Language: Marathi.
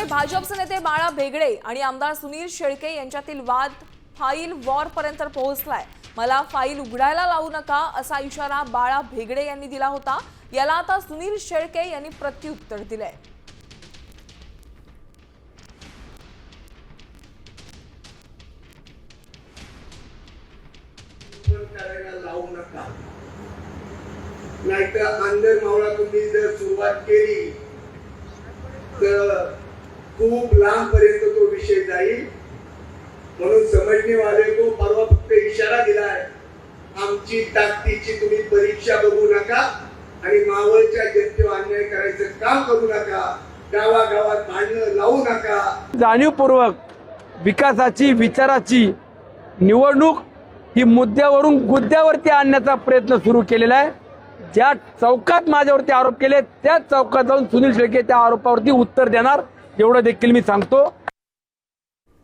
भाजपचे नेते बाळा भेगडे आणि आमदार सुनील शेळके यांच्यातील वाद फाईल वॉर पर्यंत पोहोचलाय। मला फाईल उघडायला लावू नका असा इशारा बाळा भेगडे यांनी दिला होता। याला आता सुनील शेळके यांनी प्रत्युत्तर दिलंय। नाहीतर अंदर मावळा तुम्ही जर सुरुवात केली तर खूप लांब पर्यंत तो विषय जाईल। म्हणून समजणे वाले को परवा फक्त इशारा दिलाय, आमची ताकदीची तुम्ही परीक्षा बघू नका आणि मावळच्या जनतेवर अन्याय करायचं काम करू नका, गावागावात भांडणं लावू नका। जाणीवपूर्वक विकासाची विचाराची निवडणूक ही मुद्द्यावरून गुद्द्यावरती आणण्याचा प्रयत्न सुरू केलेला आहे। ज्या चौकात माझ्यावरती आरोप केले त्या चौकात जाऊन सुनील शेळके त्या आरोपावरती उत्तर देणार एवढं देखील मी सांगतो।